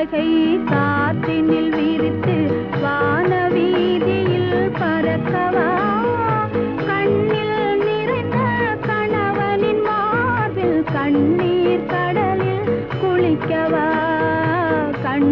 சிறகை காற்றினில் விரித்து வானவீதியில் பறக்கவா கண்ணில் நிறைந்த கணவனின் மார்பில் கண்ணீர் கடலில் குளிக்கவா கண்